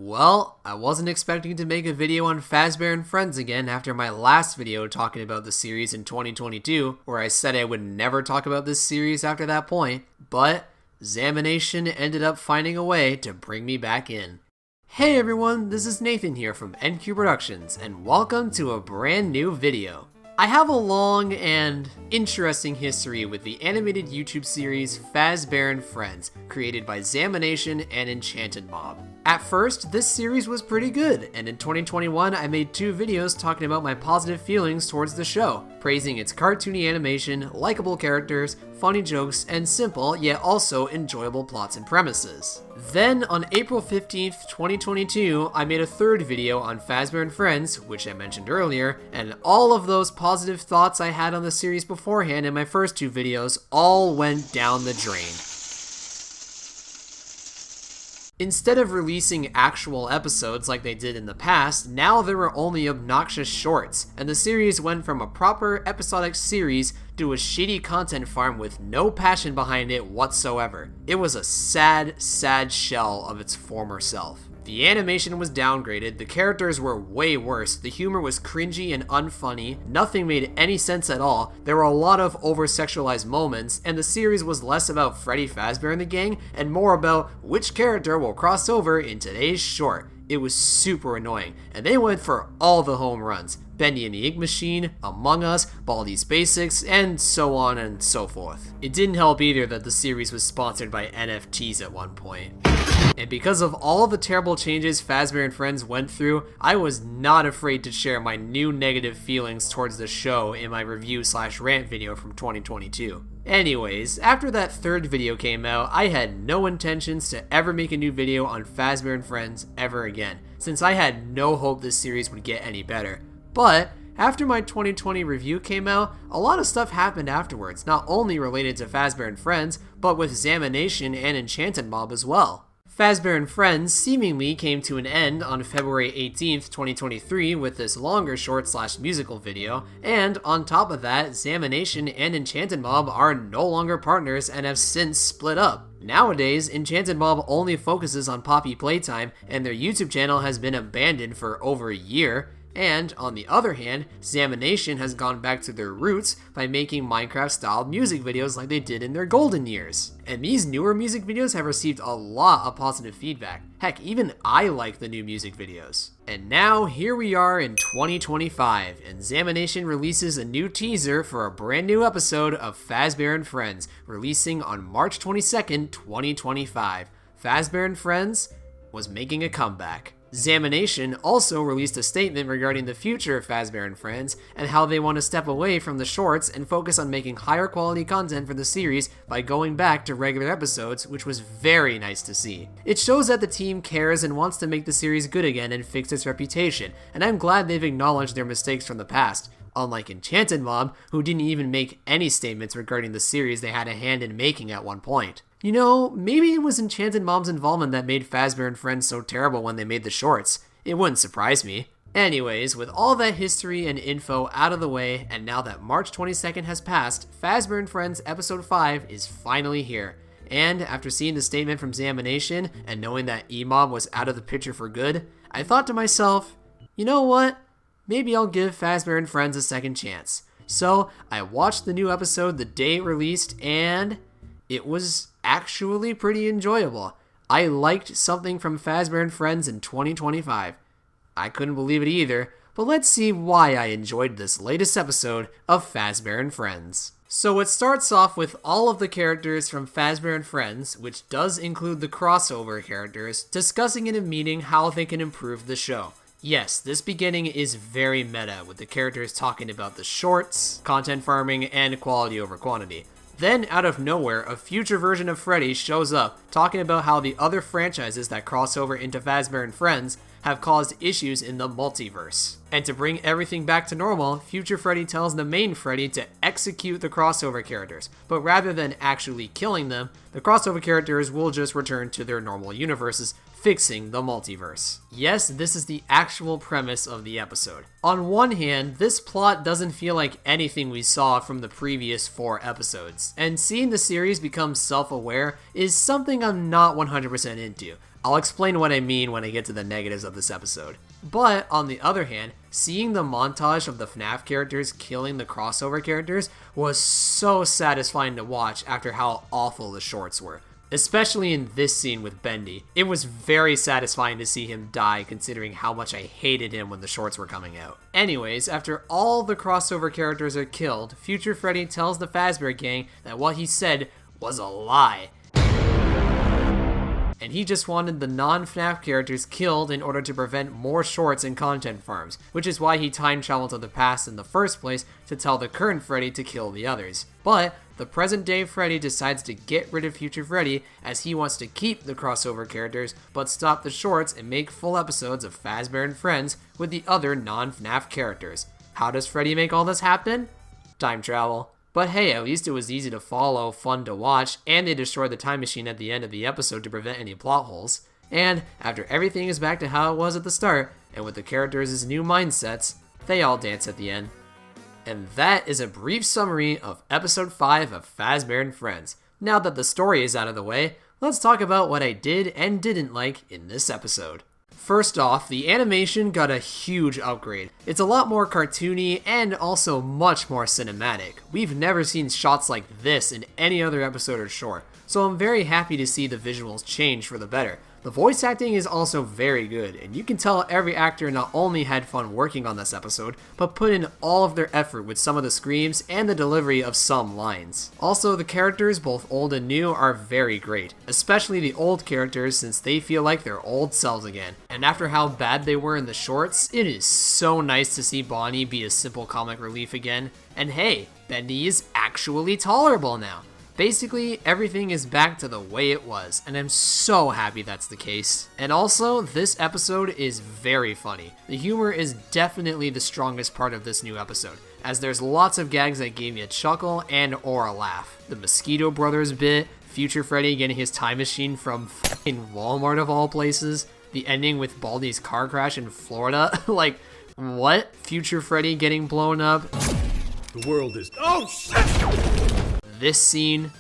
Well, I wasn't expecting to make a video on Fazbear Friends again after my last video talking about the series in 2022, where I said I would never talk about this series after that point, but ZAMination ended up finding a way to bring me back in. Hey everyone, this is Nathan here from NQ Productions, and welcome to a brand new video. I have a long and interesting history with the animated YouTube series Fazbear Friends, created by ZAMination and Enchanted Mob. At first, this series was pretty good, and in 2021 I made 2 videos talking about my positive feelings towards the show, praising its cartoony animation, likable characters, funny jokes, and simple yet also enjoyable plots and premises. Then, on April 15th, 2022, I made a 3rd video on Fazbear Friends, which I mentioned earlier, and all of those positive thoughts I had on the series beforehand in my first 2 videos all went down the drain. Instead of releasing actual episodes like they did in the past, now there were only obnoxious shorts, and the series went from a proper episodic series to a shitty content farm with no passion behind it whatsoever. It was a sad, sad shell of its former self. The animation was downgraded, the characters were way worse, the humor was cringy and unfunny, nothing made any sense at all, there were a lot of over-sexualized moments, and the series was less about Freddy Fazbear and the gang, and more about which character will cross over in today's short. It was super annoying, and they went for all the home runs. Bendy and the Ink Machine, Among Us, Baldi's Basics, and so on and so forth. It didn't help either that the series was sponsored by NFTs at one point. And because of all the terrible changes Fazbear Friends went through, I was not afraid to share my new negative feelings towards the show in my review/rant video from 2022. Anyways, after that 3rd video came out, I had no intentions to ever make a new video on Fazbear Friends ever again, since I had no hope this series would get any better. But after my 2020 review came out, a lot of stuff happened afterwards, not only related to Fazbear Friends, but with ZAMination and Enchanted Mob as well. Fazbear Friends seemingly came to an end on February 18th, 2023 with this longer short/musical video, and on top of that, ZAMination and Enchanted Mob are no longer partners and have since split up. Nowadays, Enchanted Mob only focuses on Poppy Playtime, and their YouTube channel has been abandoned for over a year. And, on the other hand, ZAMination has gone back to their roots by making Minecraft-styled music videos like they did in their golden years. And these newer music videos have received a lot of positive feedback. Heck, even I like the new music videos. And now, here we are in 2025, and ZAMination releases a new teaser for a brand new episode of Fazbear Friends, releasing on March 22nd, 2025. Fazbear Friends was making a comeback. ZAMination also released a statement regarding the future of Fazbear Friends and how they want to step away from the shorts and focus on making higher quality content for the series by going back to regular episodes, which was very nice to see. It shows that the team cares and wants to make the series good again and fix its reputation, and I'm glad they've acknowledged their mistakes from the past. Unlike Enchanted Mob, who didn't even make any statements regarding the series they had a hand in making at one point. You know, maybe it was Enchanted Mob's involvement that made Fazbear Friends so terrible when they made the shorts. It wouldn't surprise me. Anyways, with all that history and info out of the way, and now that March 22nd has passed, Fazbear Friends Episode 5 is finally here. And after seeing the statement from ZAMination, and knowing that E-Mob was out of the picture for good, I thought to myself, you know what? Maybe I'll give Fazbear Friends a second chance. So, I watched the new episode the day it released, and it was actually pretty enjoyable. I liked something from Fazbear Friends in 2025. I couldn't believe it either, but let's see why I enjoyed this latest episode of Fazbear Friends. So it starts off with all of the characters from Fazbear Friends, which does include the crossover characters, discussing in a meeting how they can improve the show. Yes, this beginning is very meta, with the characters talking about the shorts, content farming, and quality over quantity. Then, out of nowhere, a future version of Freddy shows up, talking about how the other franchises that cross over into Fazbear Friends have caused issues in the multiverse. And to bring everything back to normal, future Freddy tells the main Freddy to execute the crossover characters, but rather than actually killing them, the crossover characters will just return to their normal universes, fixing the multiverse. Yes, this is the actual premise of the episode. On one hand, this plot doesn't feel like anything we saw from the previous 4 episodes, and seeing the series become self-aware is something I'm not 100% into. I'll explain what I mean when I get to the negatives of this episode. But, on the other hand, seeing the montage of the FNAF characters killing the crossover characters was so satisfying to watch after how awful the shorts were. Especially in this scene with Bendy. It was very satisfying to see him die considering how much I hated him when the shorts were coming out. Anyways, after all the crossover characters are killed, Future Freddy tells the Fazbear Gang that what he said was a lie. And he just wanted the non-FNAF characters killed in order to prevent more shorts and content farms, which is why he time traveled to the past in the first place to tell the current Freddy to kill the others. But the present day Freddy decides to get rid of Future Freddy as he wants to keep the crossover characters but stop the shorts and make full episodes of Fazbear and Friends with the other non-FNAF characters. How does Freddy make all this happen? Time travel. But hey, at least it was easy to follow, fun to watch, and they destroyed the time machine at the end of the episode to prevent any plot holes. And after everything is back to how it was at the start, and with the characters' new mindsets, they all dance at the end. And that is a brief summary of episode 5 of Fazbear and Friends. Now that the story is out of the way, let's talk about what I did and didn't like in this episode. First off, the animation got a huge upgrade. It's a lot more cartoony and also much more cinematic. We've never seen shots like this in any other episode or short, so I'm very happy to see the visuals change for the better. The voice acting is also very good, and you can tell every actor not only had fun working on this episode, but put in all of their effort with some of the screams and the delivery of some lines. Also, the characters, both old and new, are very great, especially the old characters since they feel like their old selves again. And after how bad they were in the shorts, it is so nice to see Bonnie be a simple comic relief again. And hey, Bendy is actually tolerable now. Basically, everything is back to the way it was, and I'm so happy that's the case. And also, this episode is very funny. The humor is definitely the strongest part of this new episode, as there's lots of gags that gave me a chuckle and or a laugh. The Mosquito Brothers bit, Future Freddy getting his time machine from f***ing Walmart of all places, the ending with Baldi's car crash in Florida, like, what? Future Freddy getting blown up? The world is— oh shit! This scene.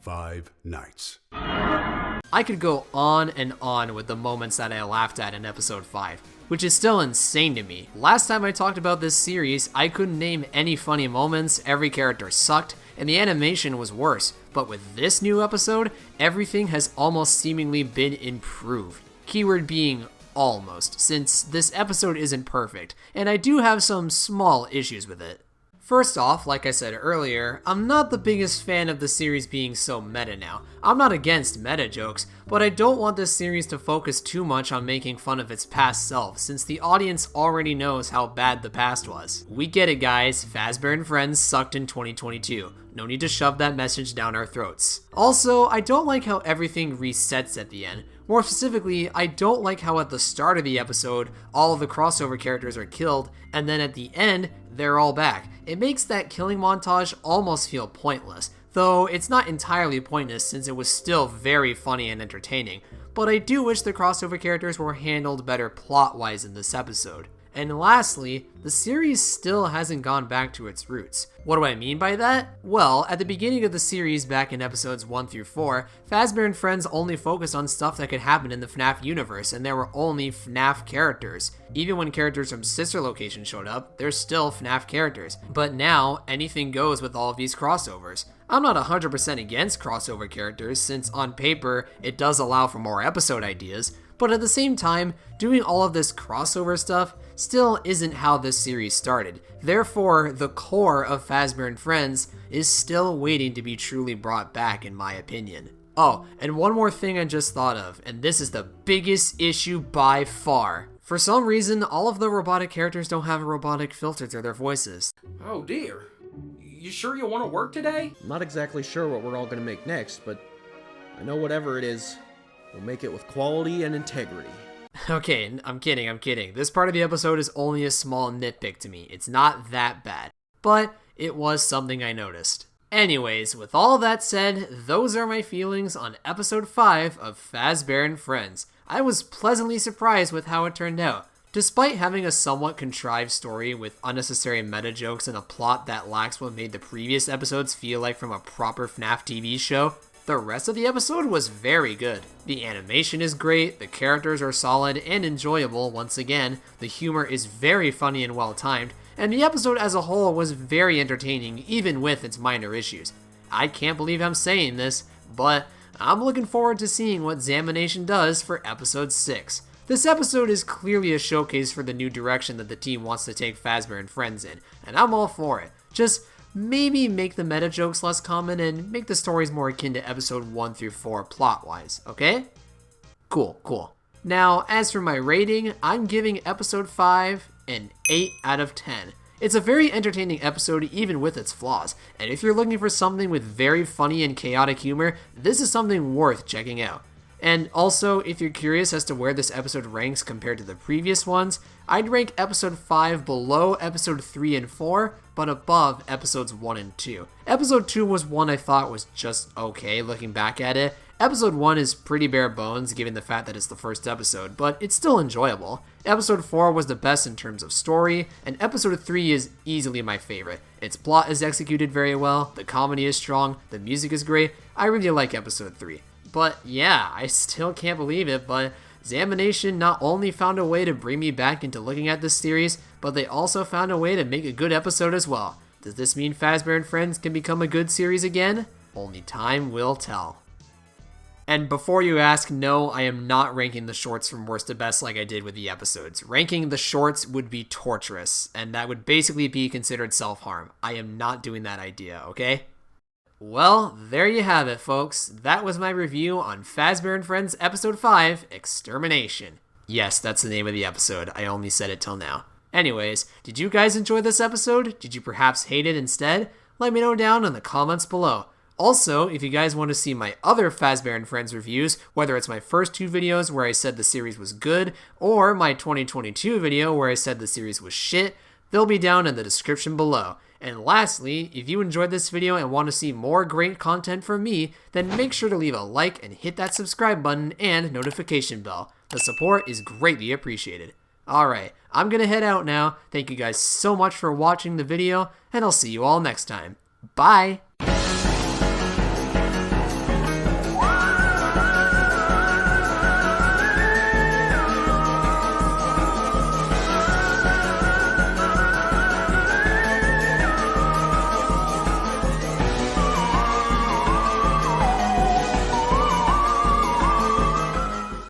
5 nights. I could go on and on with the moments that I laughed at in episode 5, which is still insane to me. Last time I talked about this series, I couldn't name any funny moments, every character sucked, and the animation was worse. But with this new episode, everything has almost seemingly been improved. Keyword being almost, since this episode isn't perfect, and I do have some small issues with it. First off, like I said earlier, I'm not the biggest fan of the series being so meta now. I'm not against meta jokes, but I don't want this series to focus too much on making fun of its past self, since the audience already knows how bad the past was. We get it guys, Fazbear and Friends sucked in 2022. No need to shove that message down our throats. Also, I don't like how everything resets at the end. More specifically, I don't like how at the start of the episode, all of the crossover characters are killed, and then at the end, they're all back. It makes that killing montage almost feel pointless, though it's not entirely pointless since it was still very funny and entertaining, but I do wish the crossover characters were handled better plot-wise in this episode. And lastly, the series still hasn't gone back to its roots. What do I mean by that? Well, at the beginning of the series back in episodes 1 through 4, Fazbear and Friends only focused on stuff that could happen in the FNAF universe, and there were only FNAF characters. Even when characters from sister locations showed up, they're still FNAF characters. But now, anything goes with all of these crossovers. I'm not 100% against crossover characters, since on paper, it does allow for more episode ideas, but at the same time, doing all of this crossover stuff still isn't how this series started. Therefore, the core of Fazbear and Friends is still waiting to be truly brought back in my opinion. Oh, and one more thing I just thought of, and this is the biggest issue by far. For some reason, all of the robotic characters don't have a robotic filter to their voices. Oh dear. You sure you want to work today? I'm not exactly sure what we're all going to make next, but I know whatever it is, we'll make it with quality and integrity. Okay, I'm kidding. This part of the episode is only a small nitpick to me. It's not that bad, but it was something I noticed. Anyways, with all that said, those are my feelings on episode 5 of Fazbear and Friends. I was pleasantly surprised with how it turned out. Despite having a somewhat contrived story with unnecessary meta jokes and a plot that lacks what made the previous episodes feel like from a proper FNAF TV show, The rest of the episode was very good. The animation is great, the characters are solid and enjoyable once again, the humor is very funny and well timed, and the episode as a whole was very entertaining even with its minor issues. I can't believe I'm saying this, but I'm looking forward to seeing what ZAMination does for episode 6. This episode is clearly a showcase for the new direction that the team wants to take Fazbear Friends in, and I'm all for it. Just maybe make the meta jokes less common and make the stories more akin to episode 1 through 4 plot-wise, okay? Cool. Now, as for my rating, I'm giving episode 5 an 8 out of 10. It's a very entertaining episode even with its flaws, and if you're looking for something with very funny and chaotic humor, this is something worth checking out. And also, if you're curious as to where this episode ranks compared to the previous ones, I'd rank episode 5 below episode 3 and 4, but above episodes 1 and 2. Episode 2 was one I thought was just okay looking back at it. Episode 1 is pretty bare bones given the fact that it's the first episode, but it's still enjoyable. Episode 4 was the best in terms of story, and episode 3 is easily my favorite. Its plot is executed very well, the comedy is strong, the music is great. I really like episode 3. But yeah, I still can't believe it, but ZAMination not only found a way to bring me back into looking at this series, but they also found a way to make a good episode as well. Does this mean Fazbear Friends can become a good series again? Only time will tell. And before you ask, no, I am not ranking the shorts from worst to best like I did with the episodes. Ranking the shorts would be torturous, and that would basically be considered self-harm. I am not doing that idea, okay? Well, there you have it, folks. That was my review on Fazbear Friends Episode 5, Extermination. Yes, that's the name of the episode. I only said it till now. Anyways, did you guys enjoy this episode? Did you perhaps hate it instead? Let me know down in the comments below. Also, if you guys want to see my other Fazbear Friends reviews, whether it's my first 2 videos where I said the series was good, or my 2022 video where I said the series was shit, they'll be down in the description below. And lastly, if you enjoyed this video and want to see more great content from me, then make sure to leave a like and hit that subscribe button and notification bell. The support is greatly appreciated. Alright, I'm gonna head out now. Thank you guys so much for watching the video, and I'll see you all next time. Bye!